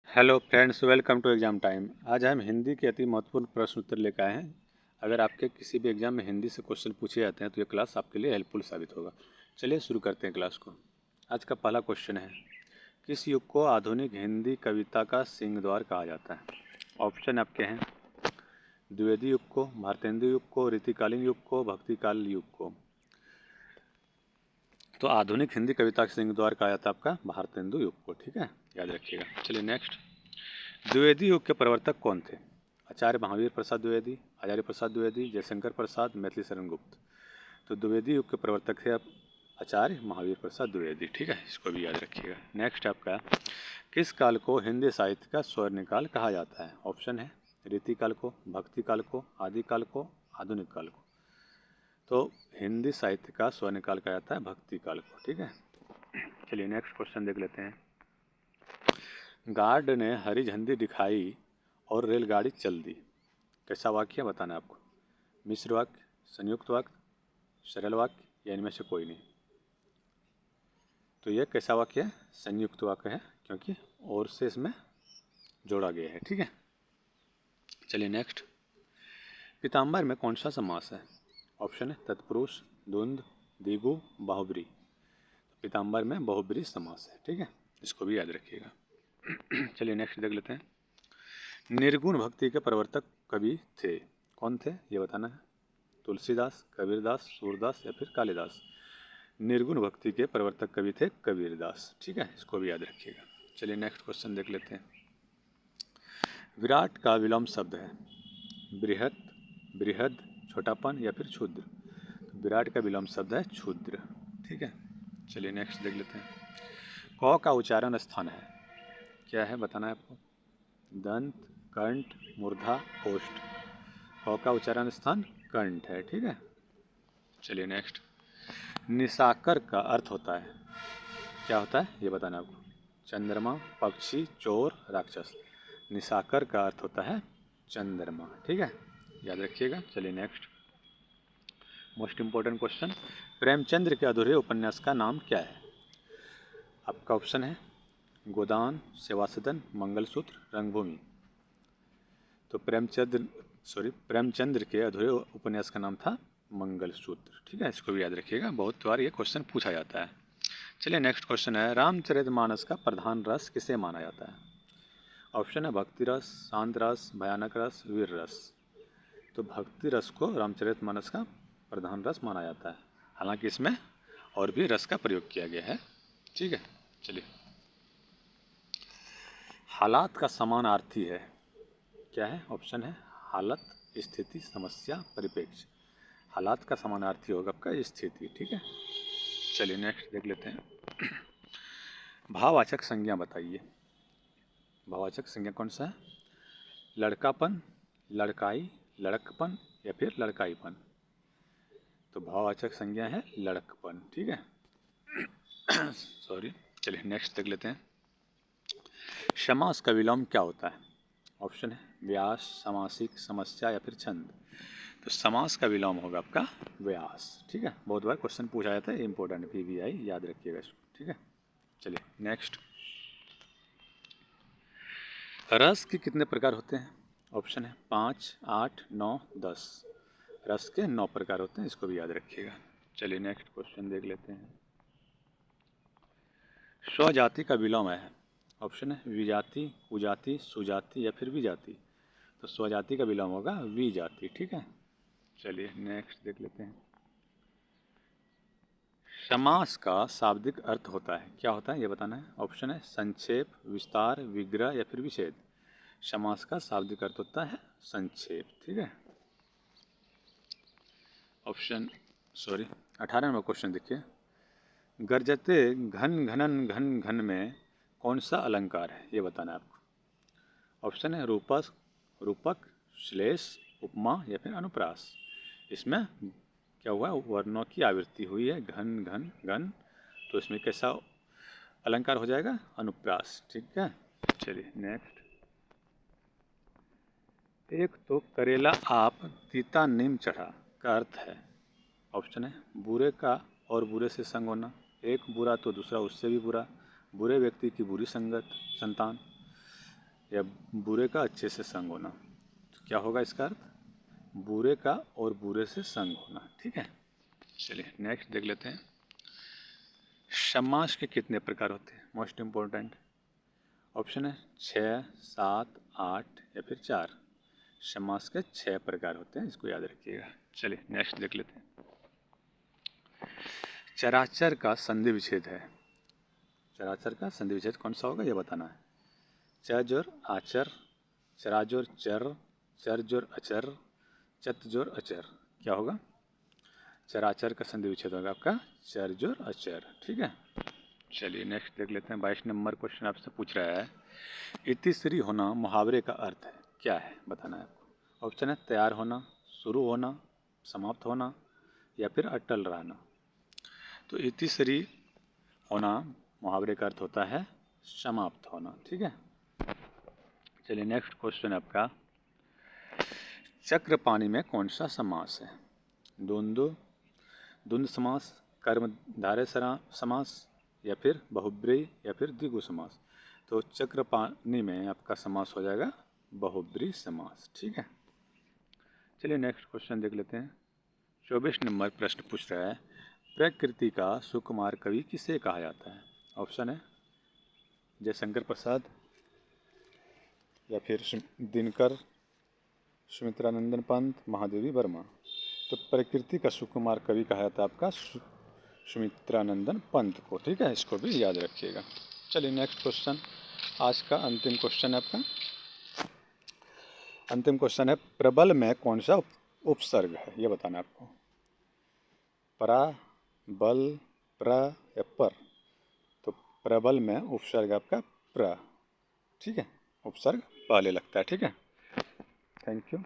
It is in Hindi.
Hello friends, welcome to exam time. आज हम हिंदी के अति महत्वपूर्ण प्रश्न उत्तर लेकर आए हैं। अगर आपके किसी भी एग्ज़ाम में हिंदी से क्वेश्चन पूछे जाते हैं तो ये क्लास आपके लिए हेल्पफुल साबित होगा। चलिए शुरू करते हैं क्लास को। आज का पहला क्वेश्चन है, किस युग को आधुनिक हिंदी कविता का सिंहद्वार कहा जाता है? ऑप्शन आपके हैं, द्विवेदी युग को, भारतेंदु युग को, रीतिकालीन युग को, भक्तिकाल युग को। तो आधुनिक हिंदी कविता का सिंहद्वार कहा जाता है आपका भारतेंदु युग को। ठीक है, याद रखिएगा। चलिए नेक्स्ट, द्विवेदी युग के प्रवर्तक कौन थे? आचार्य महावीर प्रसाद द्विवेदी, आचार्य प्रसाद द्विवेदी, जयशंकर प्रसाद, मैथिली शरण गुप्त। तो द्विवेदी युग के प्रवर्तक थे आप आचार्य महावीर प्रसाद द्विवेदी। ठीक है, इसको भी याद रखिएगा। नेक्स्ट आपका, किस काल को हिंदी साहित्य का स्वर्णकाल कहा जाता है? ऑप्शन है, रीतिकाल को, भक्ति काल को, आदिकाल को, आधुनिक काल को। तो हिंदी साहित्य का स्वर्णकाल कहा जाता है भक्ति काल को। ठीक है, चलिए नेक्स्ट क्वेश्चन देख लेते हैं। गार्ड ने हरी झंडी दिखाई और रेलगाड़ी चल दी। कैसा वाक्य बताना है आपको? मिश्र वाक्य, संयुक्त वाक्य, सरल वाक्य या इनमें से कोई नहीं? तो यह कैसा वाक्य है? संयुक्त वाक्य है, क्योंकि और से इसमें जोड़ा गया है। ठीक है, चलिए नेक्स्ट, पीताम्बर में कौन सा समास है? ऑप्शन है, तत्पुरुष, द्वंद्व, द्विगु, बाहुब्री। तो पीताम्बर में बहुब्री समास है। ठीक है, इसको भी याद रखिएगा। चलिए नेक्स्ट देख लेते हैं। निर्गुण भक्ति के प्रवर्तक कवि थे, कौन थे ये बताना है? तुलसीदास, कबीरदास, सूरदास या फिर कालिदास। निर्गुण भक्ति के प्रवर्तक कवि थे कबीरदास। ठीक है, इसको भी याद रखिएगा। चलिए नेक्स्ट क्वेश्चन देख लेते हैं। विराट का विलोम शब्द है बृहत, बृहद, छोटापन या फिर क्षुद्र। तो विराट का विलोम शब्द है क्षुद्र। ठीक है, चलिए नेक्स्ट देख लेते हैं। क का उच्चारण स्थान है, क्या है बताना है आपको? दंत, कंठ, मूर्धा, ओष्ठ। क का उच्चारण स्थान कंठ है। ठीक है, चलिए नेक्स्ट, निशाकर का अर्थ होता है, क्या होता है ये बताना आपको? चंद्रमा, पक्षी, चोर, राक्षस। निशाकर का अर्थ होता है चंद्रमा। ठीक है, याद रखिएगा। चलिए next, most important question, Premchandra के अधूरे उपन्यास का नाम क्या है? आपका ऑप्शन है, गोदान, सेवा सदन, मंगलसूत्र, रंगभूमि। तो प्रेमचंद्र के अधूरे उपन्यास का नाम था मंगलसूत्र। ठीक है, इसको भी याद रखिएगा, बहुत बार ये क्वेश्चन पूछा जाता है। चलिए नेक्स्ट क्वेश्चन है, रामचरितमानस का प्रधान रस किसे माना जाता है? ऑप्शन है, भक्ति रस, शांत रस, भयानक रस, वीर रस। तो भक्ति रस को रामचरितमानस का प्रधान रस माना जाता है, हालांकि इसमें और भी रस का प्रयोग किया गया है। ठीक है, चलिए, हालात का समानार्थी है, क्या है? ऑप्शन है, हालत, स्थिति, समस्या, परिप्रेक्ष्य। हालात का समानार्थी होगा आपका स्थिति। ठीक है, चलिए नेक्स्ट देख लेते हैं। भाववाचक संज्ञा बताइए। भाववाचक संज्ञा कौन सा है? लड़कापन, लड़काई, लड़कपन या फिर लड़काईपन। तो भाववाचक संज्ञा है लड़कपन। ठीक है, सॉरी। चलिए नेक्स्ट देख लेते हैं। समास का विलोम क्या होता है? ऑप्शन है, व्यास, समासिक, समस्या या फिर छंद। तो समास का विलोम होगा आपका व्यास। ठीक है, बहुत बार क्वेश्चन पूछा जाता है, इंपॉर्टेंट PBI, याद रखिएगा इसको। ठीक है, चलिए नेक्स्ट, रस के कितने प्रकार होते हैं? ऑप्शन है, 5, 8, 9, 10। रस के 9 प्रकार होते हैं, इसको भी याद रखिएगा। चलिए नेक्स्ट क्वेश्चन देख लेते हैं। स्वजाति का विलोम है, ऑप्शन है, विजाति, कुजाति, सुजाति या फिर विजाति। तो स्वजाति का विलोम होगा विजाति। ठीक है, चलिए नेक्स्ट देख लेते हैं। समास का शाब्दिक अर्थ होता है, क्या होता है ये बताना है? ऑप्शन है, संक्षेप, विस्तार, विग्रह या फिर विच्छेद। समास का शाब्दिक अर्थ होता है संक्षेप। ठीक है, ऑप्शन 18 नंबर क्वेश्चन देखिए, गरजते घन घनन घन घन में कौन सा अलंकार है ये बताना है आपको? ऑप्शन है, रूपक, रूपक, श्लेष, उपमा या फिर अनुप्रास। इसमें क्या हुआ, वर्णों की आवृत्ति हुई है, घन घन घन। तो इसमें कैसा अलंकार हो जाएगा? अनुप्रास। ठीक है, चलिए नेक्स्ट, एक तो करेला आप तीता नीम चढ़ा का अर्थ है। ऑप्शन है, बुरे का और बुरे से संग होना, एक बुरा तो दूसरा उससे भी बुरा, बुरे व्यक्ति की बुरी संगत, संतान। या बुरे का अच्छे से संग होना। तो क्या होगा इसका अर्थ? बुरे का और बुरे से संग होना। ठीक है, चलिए नेक्स्ट देख लेते हैं। समास के कितने प्रकार होते हैं? मोस्ट इम्पोर्टेंट ऑप्शन है 6, 7, 8 या फिर 4। समास के 6 प्रकार होते हैं, इसको याद रखिएगा। चलिए नेक्स्ट देख लेते हैं। चराचर का संधि विच्छेद है। चराचर का संधि विच्छेद कौन सा होगा ये बताना है। च जोर आचर, चरा जोर चर, चर जोर अचर, चत जोर अचर। क्या होगा? चराचर का संधि विच्छेद होगा आपका चर जोर अचर। ठीक है, चलिए नेक्स्ट देख लेते हैं। 22 नंबर क्वेश्चन आपसे पूछ रहा है, इतिश्री होना मुहावरे का अर्थ है, क्या है बताना है आपको। ऑप्शन है तैयार होना, शुरू होना, समाप्त होना या फिर अटल रहना। तो इतिश्री होना मुहावरे का अर्थ होता है समाप्त होना। ठीक है, चलिए नेक्स्ट क्वेश्चन आपका, चक्रपाणी में कौन सा समास है? द्वंद्व, द्वंद्व समास, कर्मधारय समास या फिर बहुब्रीहि या फिर द्विगु समास। तो चक्रपाणी में आपका समास हो जाएगा बहुब्रीहि समास। ठीक है, चलिए नेक्स्ट क्वेश्चन देख लेते हैं। 24 नंबर प्रश्न पूछ रहा है, प्रकृति का सुकुमार कवि किसे कहा जाता है? ऑप्शन है जयशंकर प्रसाद या फिर दिनकर, सुमित्रानंदन पंत, महादेवी वर्मा। तो प्रकृति का सुकुमार कवि कहा जाता है आपका सुमित्रानंदन पंत को। ठीक है, इसको भी याद रखिएगा। चलिए नेक्स्ट क्वेश्चन, आज का अंतिम क्वेश्चन है आपका। अंतिम क्वेश्चन है, प्रबल में कौन सा उपसर्ग है ये बताना है आपको। परा, बल, प्र या पर। तो प्रबल में उपसर्ग आपका प्र। ठीक है, उपसर्ग पहले लगता है। ठीक है, थैंक यू।